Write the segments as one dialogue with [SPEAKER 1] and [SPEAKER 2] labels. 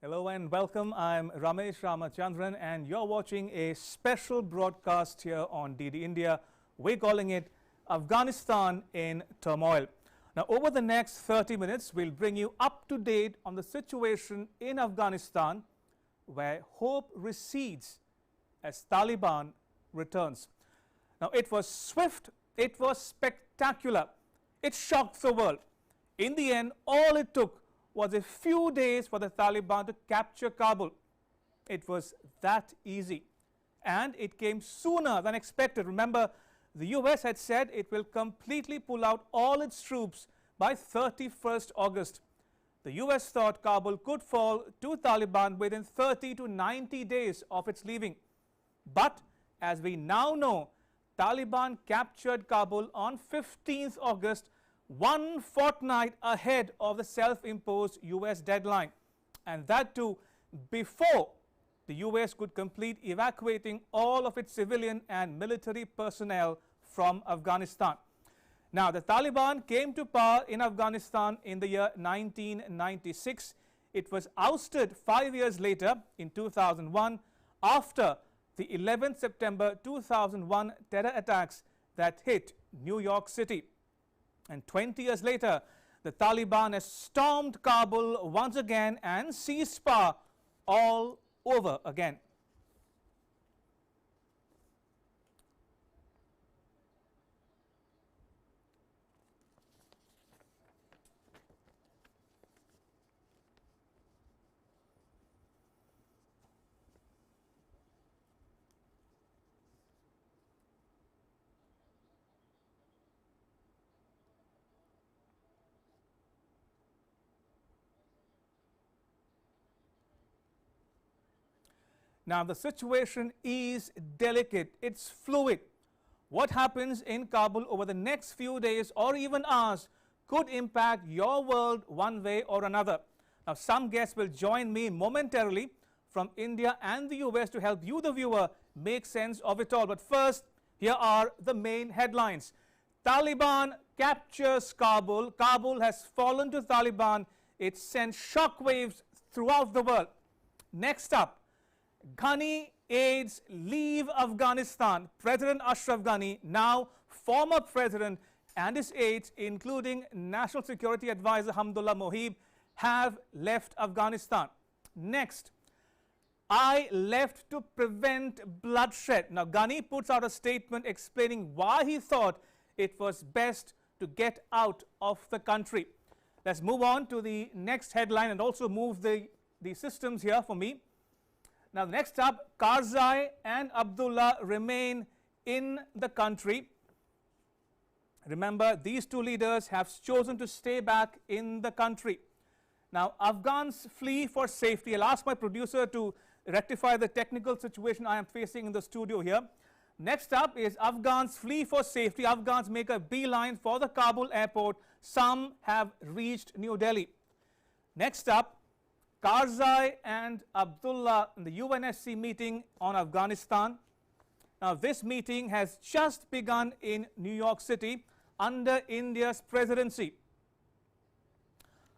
[SPEAKER 1] Hello and welcome. I'm Ramesh Ramachandran and you're watching a special broadcast here on DD India. We're calling it Afghanistan in Turmoil. Now over the next 30 minutes, we'll bring you up to date on the situation in Afghanistan where hope recedes as Taliban returns. Now it was swift, it was spectacular, it shocked the world. In the end, all it took was a few days for the Taliban to capture Kabul. It was that easy. And it came sooner than expected. Remember, the US had said it will completely pull out all its troops by 31st August. The US thought Kabul could fall to Taliban within 30 to 90 days of its leaving. But as we now know, Taliban captured Kabul on 15th August, one fortnight ahead of the self-imposed US deadline, and that too before the US could complete evacuating all of its civilian and military personnel from Afghanistan. Now the Taliban came to power in Afghanistan in the year 1996. It was ousted 5 years later in 2001 after the 11th September 2001 terror attacks that hit New York City. And 20 years later, the Taliban has stormed Kabul once again and seized power all over again. Now the situation is delicate, it's fluid. What happens in Kabul over the next few days or even hours could impact your world one way or another. Now some guests will join me momentarily from India and the US to help you, the viewer, make sense of it all. But first, here are the main headlines. Taliban captures Kabul. Kabul has fallen to Taliban. It sent shockwaves throughout the world. Next up, GHANI aides leave Afghanistan. President Ashraf Ghani, now former president, and his aides, including National Security Advisor Hamdullah Mohib, have left Afghanistan. Next, I left to prevent bloodshed. Now Ghani puts out a statement explaining why he thought it was best to get out of the country. Let's move on to the next headline and also move the systems here for me. Now next up, Karzai and Abdullah remain in the country. Remember, these two leaders have chosen to stay back in the country. Now Afghans flee for safety. I'll ask my producer to rectify the technical situation I am facing in the studio here. Next up is Afghans flee for safety. Afghans make a beeline for the Kabul airport. Some have reached New Delhi. Next up, Karzai and Abdullah in the UNSC meeting on Afghanistan. Now this meeting has just begun in New York City under India's presidency.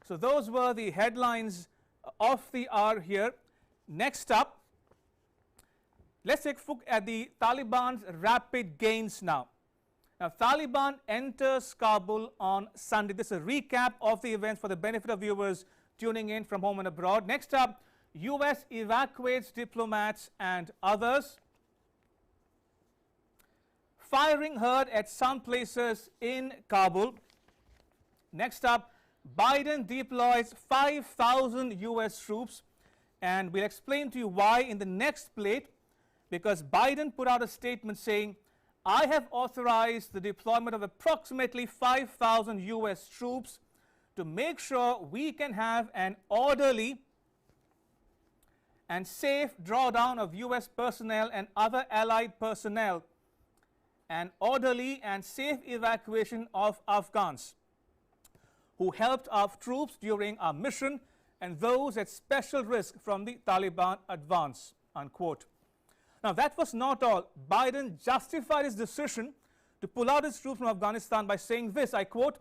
[SPEAKER 1] So those were the headlines of the hour here. Next up, let's take a look at the Taliban's rapid gains now. Now Taliban enters Kabul on Sunday. This is a recap of the events for the benefit of viewers tuning in from home and abroad. Next up, US evacuates diplomats and others. Firing heard at some places in Kabul. Next up, Biden deploys 5,000 US troops, and we'll explain to you why in the next plate, because Biden put out a statement saying, I have authorized the deployment of approximately 5,000 US troops to make sure we can have an orderly and safe drawdown of US personnel and other allied personnel, an orderly and safe evacuation of Afghans who helped our troops during our mission and those at special risk from the Taliban advance, unquote. Now that was not all. Biden justified his decision to pull out his troops from Afghanistan by saying this, I quote,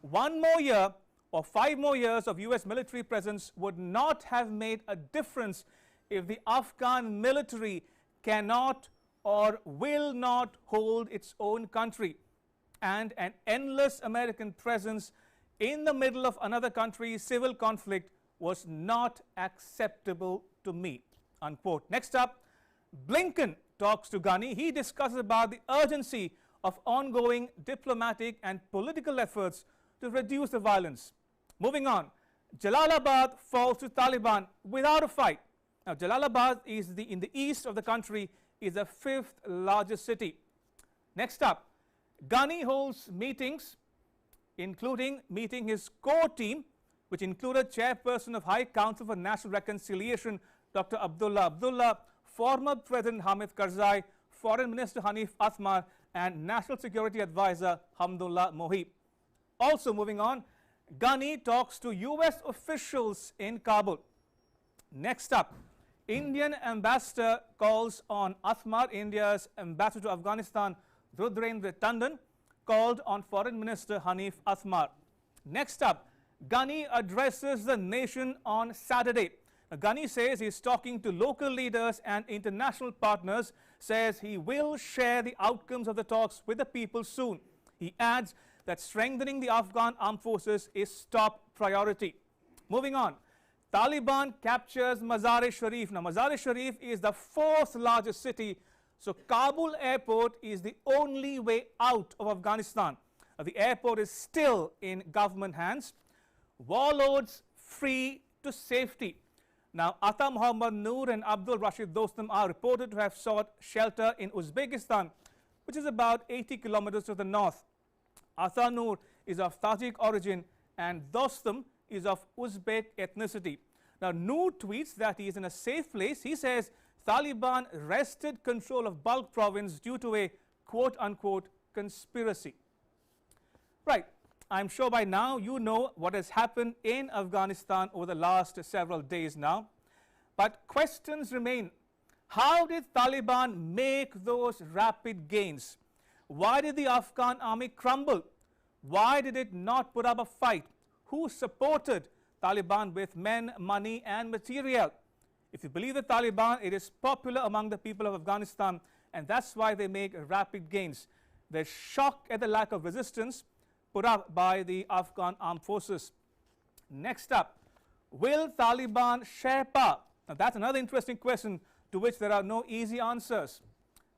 [SPEAKER 1] one more year or 5 more years of US military presence would not have made a difference if the Afghan military cannot or will not hold its own country, and an endless American presence in the middle of another country's civil conflict was not acceptable to me, unquote. Next up, Blinken talks to Ghani. He discusses about the urgency of ongoing diplomatic and political efforts to reduce the violence. Moving on, Jalalabad falls to Taliban without a fight. Now, Jalalabad is in the east of the country, is the 5th largest city. Next up, Ghani holds meetings, including meeting his core team, which included Chairperson of High Council for National Reconciliation, Dr. Abdullah Abdullah, former President Hamid Karzai, Foreign Minister Hanif Atmar, and National Security Advisor Hamdullah Mohib. Also moving on, Ghani talks to US officials in Kabul. Next up, Indian ambassador calls on Atmar. India's ambassador to Afghanistan, Rudrendra Tandon, called on Foreign Minister Hanif Atmar. Next up, Ghani addresses the nation on Saturday. Ghani says he's talking to local leaders and international partners, says he will share the outcomes of the talks with the people soon. He adds that strengthening the Afghan armed forces is top priority. Moving on, Taliban captures Mazar-e-Sharif. Now, Mazar-e-Sharif is the 4th largest city, so Kabul airport is the only way out of Afghanistan. The airport is still in government hands. Warlords free to safety. Now, Ata Muhammad Noor and Abdul Rashid Dostum are reported to have sought shelter in Uzbekistan, which is about 80 kilometers to the north. Ata Noor is of Tajik origin and Dostum is of Uzbek ethnicity. Now, Noor tweets that he is in a safe place. He says Taliban wrested control of Balkh province due to a quote-unquote conspiracy. Right. I'm sure by now you know what has happened in Afghanistan over the last several days now. But questions remain. How did Taliban make those rapid gains? Why did the Afghan army crumble? Why did it not put up a fight? Who supported Taliban with men, money and material? If you believe the Taliban, it is popular among the people of Afghanistan, and that's why they make rapid gains. They're shocked at the lack of resistance put up by the Afghan armed forces. Next up, will Taliban share power? Now, that's another interesting question to which there are no easy answers.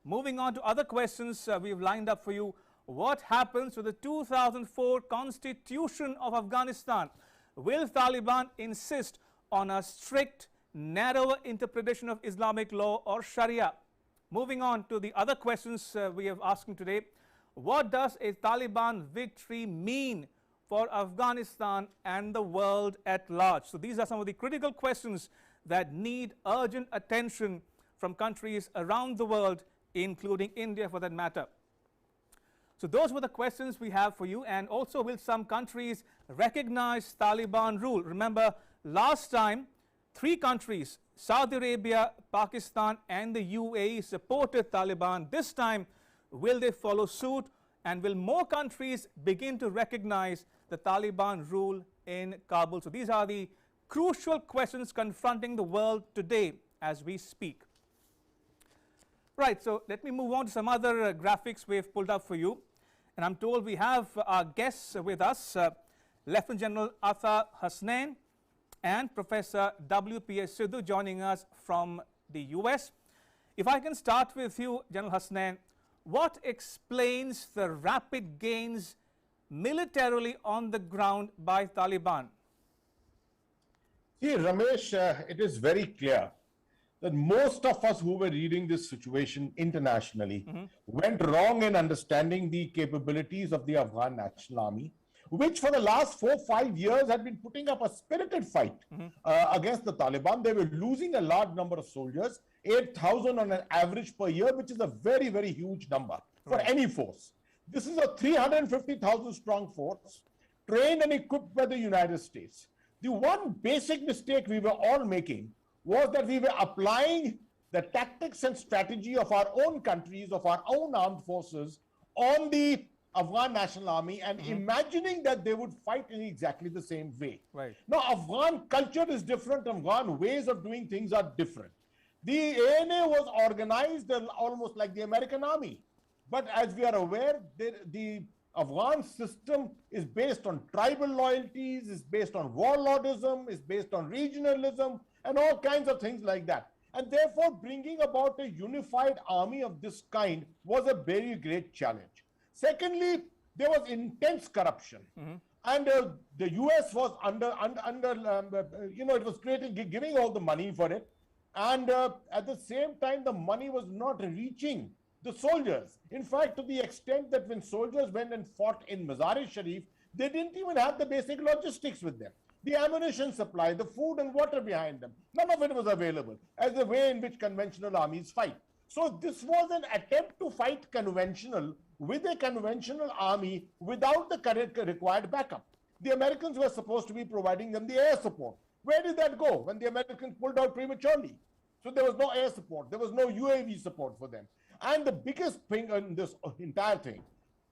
[SPEAKER 1] Moving on to other questions we've lined up for you. What happens to the 2004 Constitution of Afghanistan? Will Taliban insist on a strict, narrower interpretation of Islamic law or Sharia? Moving on to the other questions we are asking today. What does a Taliban victory mean for Afghanistan and the world at large? So these are some of the critical questions that need urgent attention from countries around the world, including India for that matter. So those were the questions we have for you. And also, will some countries recognize Taliban rule? Remember, last time 3 countries, Saudi Arabia, Pakistan and the UAE, supported Taliban. This time, will they follow suit, and will more countries begin to recognize the Taliban rule in Kabul? So these are the crucial questions confronting the world today as we speak. Right, so let me move on to some other graphics we've pulled up for you. And I'm told we have our guests with us, Lieutenant General Ata Hasnain and Professor W.P.S. Sidhu joining us from the US. If I can start with you, General Hasnain, what explains the rapid gains militarily on the ground by Taliban?
[SPEAKER 2] See, Ramesh, it is very clear that most of us who were reading this situation internationally went wrong in understanding the capabilities of the Afghan National Army, which for the last 4-5 years had been putting up a spirited fight against the Taliban. They were losing a large number of soldiers, 8,000 on an average per year, which is a very, very huge number for any force. This is a 350,000 strong force, trained and equipped by the United States. The one basic mistake we were all making was that we were applying the tactics and strategy of our own countries, of our own armed forces, on the Afghan National Army and imagining that they would fight in exactly the same way.
[SPEAKER 1] Right.
[SPEAKER 2] Now, Afghan culture is different, Afghan ways of doing things are different. The ANA was organized almost like the American Army. But as we are aware, the Afghan system is based on tribal loyalties, is based on warlordism, is based on regionalism, and all kinds of things like that. And therefore, bringing about a unified army of this kind was a very great challenge. Secondly, there was intense corruption. And the US was it was giving all the money for it. And at the same time, the money was not reaching the soldiers. In fact, to the extent that when soldiers went and fought in Mazar-e-Sharif, they didn't even have the basic logistics with them. The ammunition supply, the food and water behind them, none of it was available as the way in which conventional armies fight. So this was an attempt to fight conventional with a conventional army without the required backup. The Americans were supposed to be providing them the air support. Where did that go when the Americans pulled out prematurely? So there was no air support. There was no UAV support for them. And the biggest thing in this entire thing,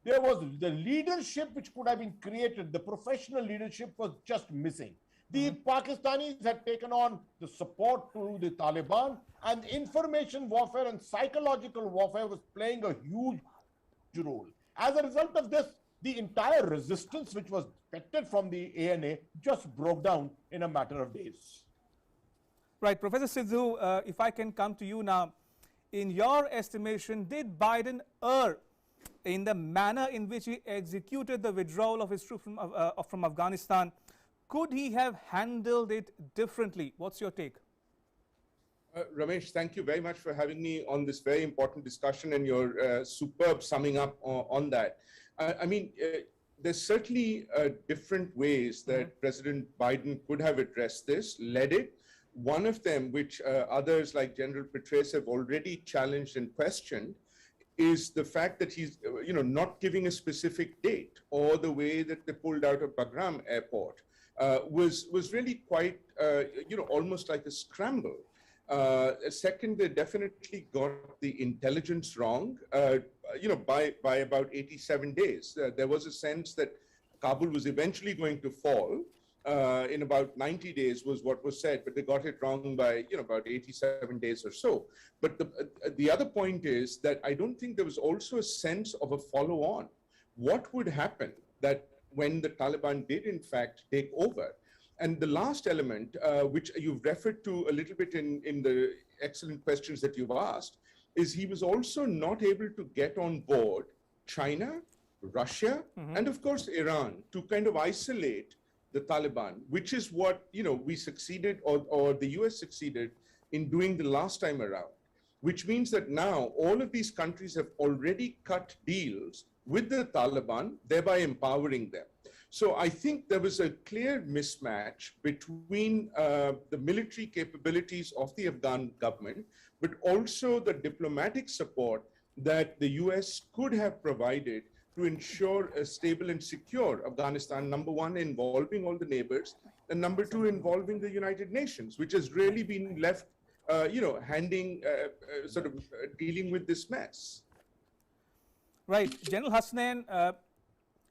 [SPEAKER 2] there was the leadership which could have been created. The professional leadership was just missing. The Pakistanis had taken on the support to the Taliban, and information warfare and psychological warfare was playing a huge role. As a result of this, the entire resistance which was expected from the ANA just broke down in a matter of days.
[SPEAKER 1] Right. Professor Sidhu, if I can come to you now, in your estimation, did Biden err in the manner in which he executed the withdrawal of his troops from Afghanistan? Could he have handled it differently? What's your take?
[SPEAKER 3] Ramesh, thank you very much for having me on this very important discussion and your superb summing up on that. I mean, there's certainly different ways that President Biden could have addressed this, led it. One of them, which others like General Petraeus have already challenged and questioned, is the fact that he's, not giving a specific date, or the way that they pulled out of Bagram airport was really quite, almost like a scramble. Second, they definitely got the intelligence wrong, by about 87 days. There was a sense that Kabul was eventually going to fall in about 90 days was what was said, but they got it wrong by, about 87 days or so. But the other point is that I don't think there was also a sense of a follow-on. What would happen that when the Taliban did in fact take over? And the last element, which you've referred to a little bit in the excellent questions that you've asked, is he was also not able to get on board China, Russia, and of course Iran to kind of isolate the Taliban, which is what we succeeded, or the US succeeded in doing the last time around, which means that now all of these countries have already cut deals with the Taliban, thereby empowering them. So I think there was a clear mismatch between the military capabilities of the Afghan government, but also the diplomatic support that the US could have provided to ensure a stable and secure Afghanistan, number one, involving all the neighbors, and number two, involving the United Nations, which has really been left, dealing with this mess.
[SPEAKER 1] Right. General Hasnain,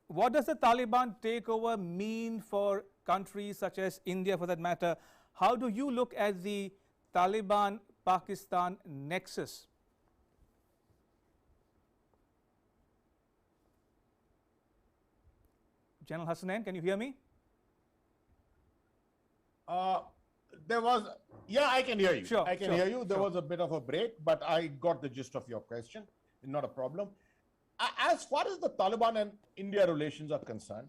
[SPEAKER 1] what does the Taliban takeover mean for countries such as India, for that matter? How do you look at the Taliban-Pakistan nexus? General Hasnain, can you hear me?
[SPEAKER 2] I can hear you.
[SPEAKER 1] Sure,
[SPEAKER 2] I can hear you. There was a bit of a break, but I got the gist of your question. Not a problem. As far as the Taliban and India relations are concerned,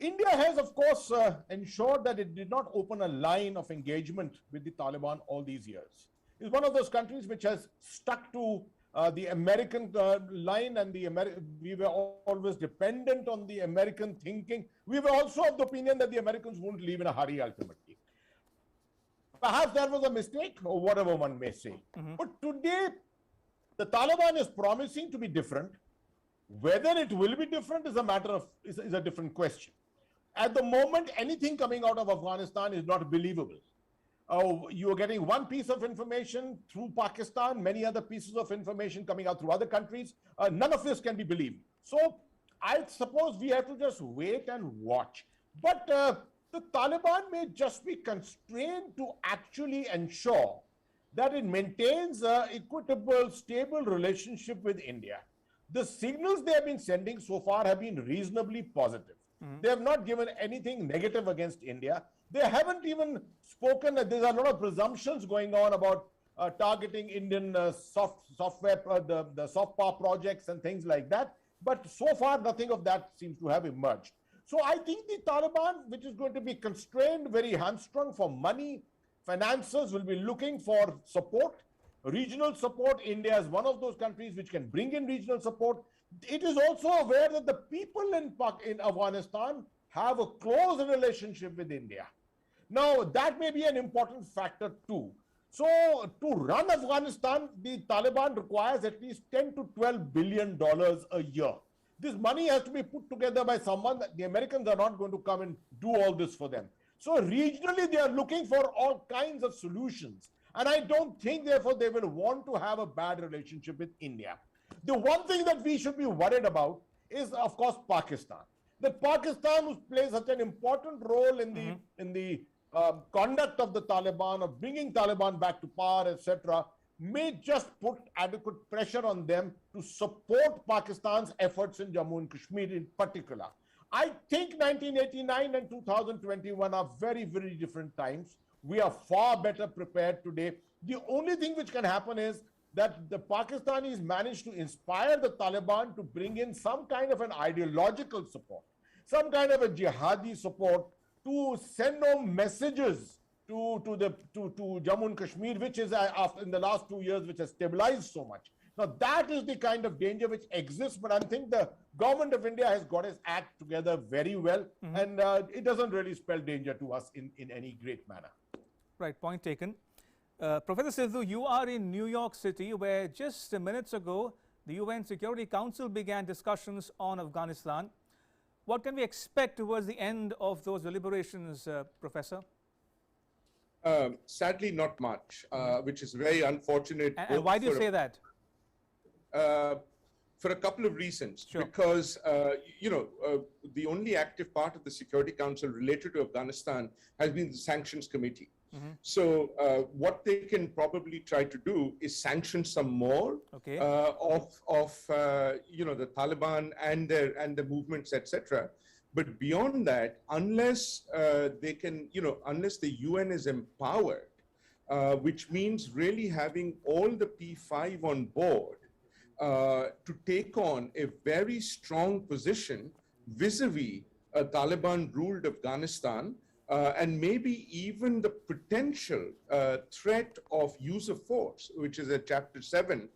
[SPEAKER 2] India has, of course, ensured that it did not open a line of engagement with the Taliban all these years. It's one of those countries which has stuck to the American line, and we were always dependent on the American thinking. We were also of the opinion that the Americans wouldn't leave in a hurry ultimately. Perhaps that was a mistake, or whatever one may say. But today, the Taliban is promising to be different. Whether it will be different is a different question. At the moment, anything coming out of Afghanistan is not believable. You are getting one piece of information through Pakistan, many other pieces of information coming out through other countries. None of this can be believed. So I suppose we have to just wait and watch. But the Taliban may just be constrained to actually ensure that it maintains an equitable, stable relationship with India. The signals they have been sending so far have been reasonably positive. They have not given anything negative against India. They haven't even spoken. There's a lot of presumptions going on about targeting Indian software, the soft power projects and things like that. But so far, nothing of that seems to have emerged. So I think the Taliban, which is going to be constrained, very hamstrung for money, finances, will be looking for support, regional support. India is one of those countries which can bring in regional support. It is also aware that the people in Afghanistan have a close relationship with India. Now, that may be an important factor too. So, to run Afghanistan, the Taliban requires at least $10 to $12 billion a year. This money has to be put together by someone. The Americans are not going to come and do all this for them. So, regionally, they are looking for all kinds of solutions. And I don't think, therefore, they will want to have a bad relationship with India. The one thing that we should be worried about is, of course, Pakistan. That Pakistan, who plays such an important role in the conduct of the Taliban, of bringing Taliban back to power, etc., may just put adequate pressure on them to support Pakistan's efforts in Jammu and Kashmir in particular. I think 1989 and 2021 are very, very different times. We are far better prepared today. The only thing which can happen is that the Pakistanis managed to inspire the Taliban to bring in some kind of an ideological support, some kind of a jihadi support, to send home messages to Jammu and Kashmir, which is after in the last 2 years, which has stabilized so much. Now that is the kind of danger which exists, but I think the government of India has got its act together very well, and it doesn't really spell danger to us in any great manner.
[SPEAKER 1] Right, point taken. Professor Sidhu, you are in New York City, where just minutes ago the UN Security Council began discussions on Afghanistan. What can we expect towards the end of those deliberations, Professor?
[SPEAKER 3] Sadly, not much, which is very unfortunate.
[SPEAKER 1] And why do you say that?
[SPEAKER 3] For a couple of reasons.
[SPEAKER 1] Sure.
[SPEAKER 3] Because, the only active part of the Security Council related to Afghanistan has been the Sanctions Committee. So what they can probably try to do is sanction some more of the Taliban and the movements, etc. But beyond that, unless they can, unless the UN is empowered, which means really having all the P5 on board to take on a very strong position vis-a-vis a Taliban-ruled Afghanistan, and maybe even the potential threat of use of force, which is a Chapter 7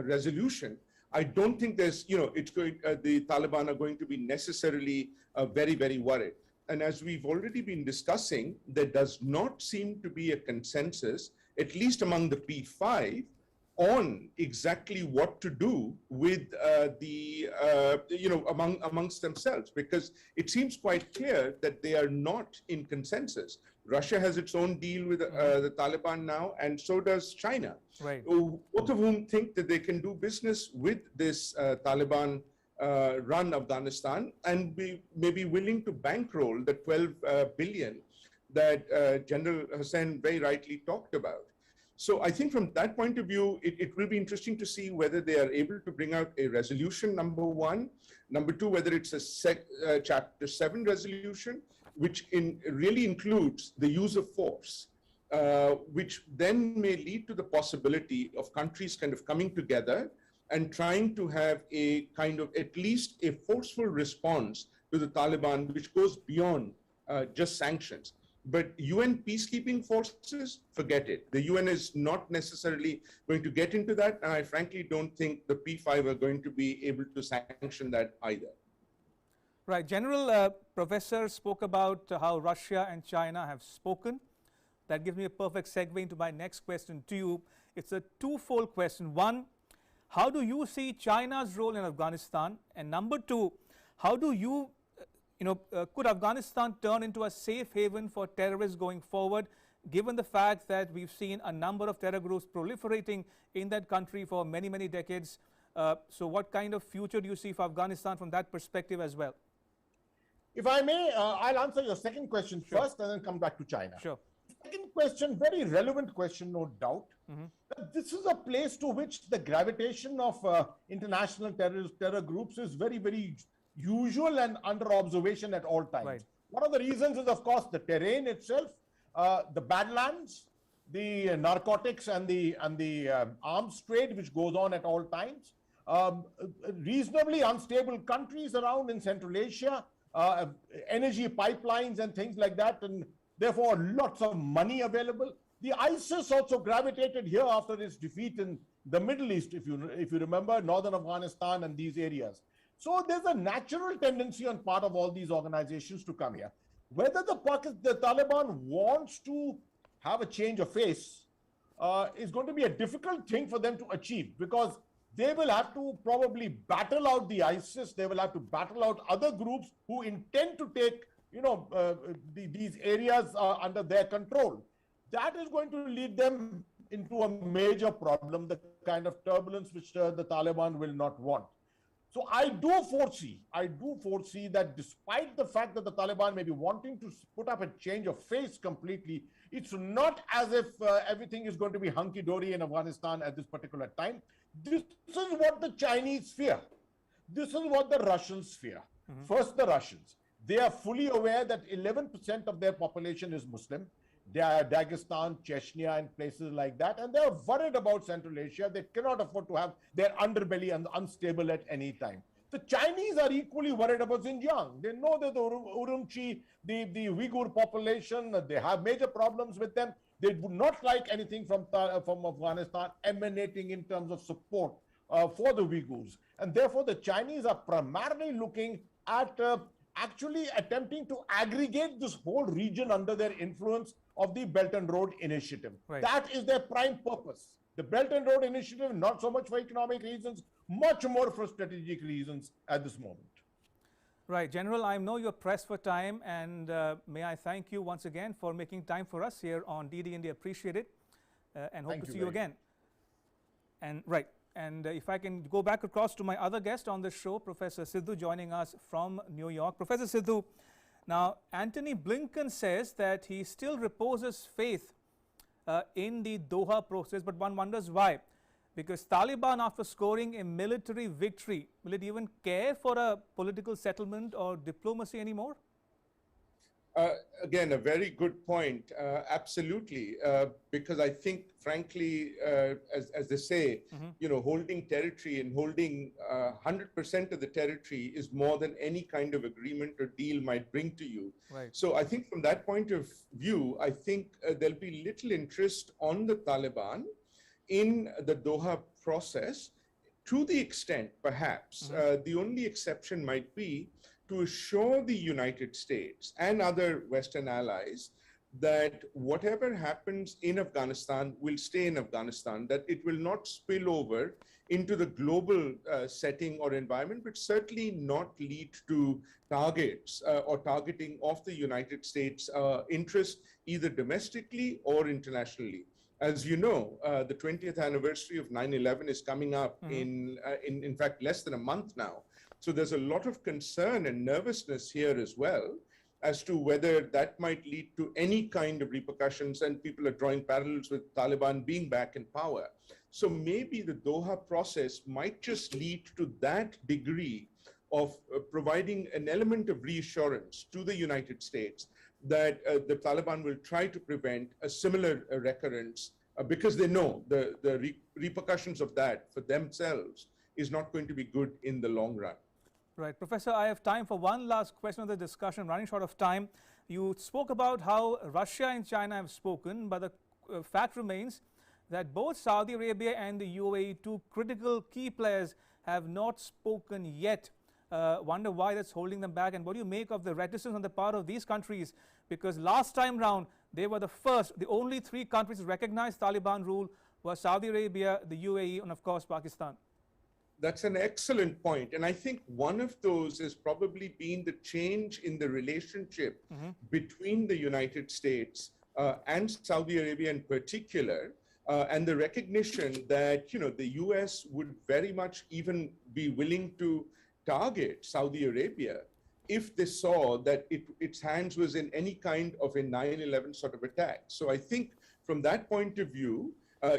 [SPEAKER 3] resolution. I don't think there's, it's going, the Taliban are going to be necessarily very, very worried. And as we've already been discussing, there does not seem to be a consensus, at least among the P5, on exactly what to do with amongst themselves, because it seems quite clear that they are not in consensus. Russia has its own deal with the Taliban now, and so does China.
[SPEAKER 1] Right.
[SPEAKER 3] Both of whom think that they can do business with this Taliban run Afghanistan and may be willing to bankroll the 12 billion that General Hussain very rightly talked about. So I think from that point of view, it will be interesting to see whether they are able to bring out a resolution, number one. Number two, whether it's a Chapter 7 resolution, which really includes the use of force, which then may lead to the possibility of countries kind of coming together and trying to have a kind of at least a forceful response to the Taliban, which goes beyond just sanctions. But UN peacekeeping forces, forget it. The UN is not necessarily going to get into that, and I frankly don't think the P5 are going to be able to sanction that either.
[SPEAKER 1] Right. General, Professor spoke about how Russia and China have spoken. That gives me a perfect segue into my next question to you. It's a twofold question. One, how do you see China's role in Afghanistan? And number two, how do you could Afghanistan turn into a safe haven for terrorists going forward, given the fact that we've seen a number of terror groups proliferating in that country for many, many decades? So what kind of future do you see for Afghanistan from that perspective as well?
[SPEAKER 2] If I may, I'll answer your second question first and then come back to China.
[SPEAKER 1] Sure.
[SPEAKER 2] Second question, very relevant question, no doubt. This is a place to which the gravitation of international terror groups is very, very usual and under observation at all times.
[SPEAKER 1] Right.
[SPEAKER 2] One of the reasons is, of course, the terrain itself, the badlands, the narcotics and the arms trade which goes on at all times, reasonably unstable countries around in Central Asia, energy pipelines and things like that, and therefore lots of money available. The ISIS also gravitated here after its defeat in the Middle East, if you remember, northern Afghanistan and these areas. So there's a natural tendency on part of all these organizations to come here. Whether the Taliban wants to have a change of face is going to be a difficult thing for them to achieve, because they will have to probably battle out the ISIS. They will have to battle out other groups who intend to take, these areas under their control. That is going to lead them into a major problem, the kind of turbulence which the Taliban will not want. So I do foresee that despite the fact that the Taliban may be wanting to put up a change of face completely, it's not as if everything is going to be hunky-dory in Afghanistan at this particular time. This is what the Chinese fear. This is what the Russians fear. First, the Russians. They are fully aware that 11% of their population is Muslim. They are Dagestan, Chechnya, and places like that, and they are worried about Central Asia. They cannot afford to have their underbelly unstable at any time. The Chinese are equally worried about Xinjiang. They know that the Urumqi, the Uyghur population, they have major problems with them. They would not like anything from Afghanistan emanating in terms of support for the Uyghurs. And therefore, the Chinese are primarily looking at actually attempting to aggregate this whole region under their influence of the Belt and Road Initiative.
[SPEAKER 1] Right.
[SPEAKER 2] That is their prime purpose. The Belt and Road Initiative, not so much for economic reasons, much more for strategic reasons at this moment.
[SPEAKER 1] Right. General, I know you're pressed for time, and may I thank you once again for making time for us here on DD India. Appreciate it, and hope to see you again. And right. And if I can go back across to my other guest on the show, Professor Sidhu, joining us from New York. Professor Sidhu, now Antony Blinken says that he still reposes faith in the Doha process, but one wonders why. Because Taliban, after scoring a military victory, will it even care for a political settlement or diplomacy anymore?
[SPEAKER 3] Again, a very good point. Absolutely, because I think, frankly, as they say, holding territory and holding 100% of the territory is more than any kind of agreement or deal might bring to you.
[SPEAKER 1] Right.
[SPEAKER 3] So I think from that point of view, I think there'll be little interest on the Taliban in the Doha process, to the extent, perhaps, the only exception might be to assure the United States and other Western allies that whatever happens in Afghanistan will stay in Afghanistan, that it will not spill over into the global setting or environment, but certainly not lead to targets or targeting of the United States interest, either domestically or internationally. As you know, the 20th anniversary of 9/11 is coming up in fact, less than a month now. So there's a lot of concern and nervousness here as well as to whether that might lead to any kind of repercussions, and people are drawing parallels with Taliban being back in power. So maybe the Doha process might just lead to that degree of providing an element of reassurance to the United States that the Taliban will try to prevent a similar recurrence because they know the repercussions of that for themselves is not going to be good in the long run.
[SPEAKER 1] Right. Professor, I have time for one last question of the discussion, running short of time. You spoke about how Russia and China have spoken, but the fact remains that both Saudi Arabia and the UAE, two critical key players, have not spoken yet. Wonder why that's holding them back, and what do you make of the reticence on the part of these countries? Because last time round, they were the only three countries to recognize Taliban rule were Saudi Arabia, the UAE, and of course, Pakistan.
[SPEAKER 3] That's an excellent point. And I think one of those has probably been the change in the relationship between the United States and Saudi Arabia in particular, and the recognition that, you know, the US would very much even be willing to target Saudi Arabia if they saw that its hands was in any kind of a 9/11 sort of attack. So I think from that point of view,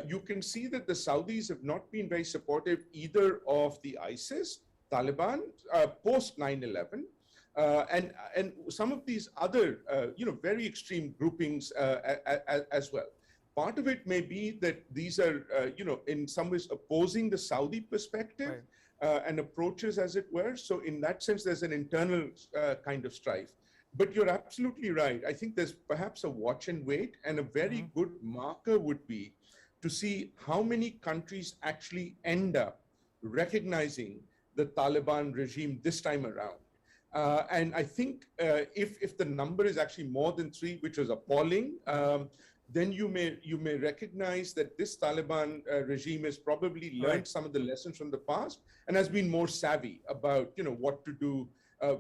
[SPEAKER 3] you can see that the Saudis have not been very supportive either of the ISIS, Taliban, post 9/11, and some of these other, you know, very extreme groupings as well. Part of it may be that these are, you know, in some ways opposing the Saudi perspective.
[SPEAKER 1] Right.
[SPEAKER 3] And approaches, as it were. So in that sense, there's an internal kind of strife. But you're absolutely right. I think there's perhaps a watch and wait, and a very good marker would be to see how many countries actually end up recognizing the Taliban regime this time around. And I think if the number is actually more than 3, which was appalling, then you may recognize that this Taliban regime has probably learned some of the lessons from the past and has been more savvy about, you know, what to do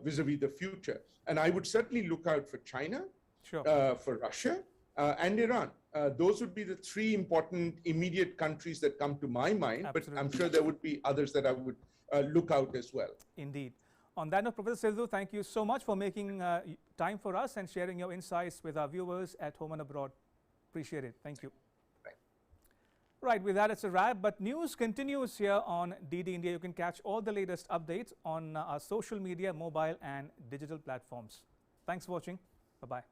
[SPEAKER 3] vis-a-vis the future. And I would certainly look out for China, for Russia, and Iran. Those would be the 3 important immediate countries that come to my mind.
[SPEAKER 1] Absolutely.
[SPEAKER 3] But I'm sure there would be others that I would look out as well.
[SPEAKER 1] Indeed. On that note, Professor Sidhu, thank you so much for making time for us and sharing your insights with our viewers at home and abroad. Appreciate it. Thank you. Right, with that, it's a wrap. But news continues here on DD India. You can catch all the latest updates on our social media, mobile, and digital platforms. Thanks for watching. Bye-bye.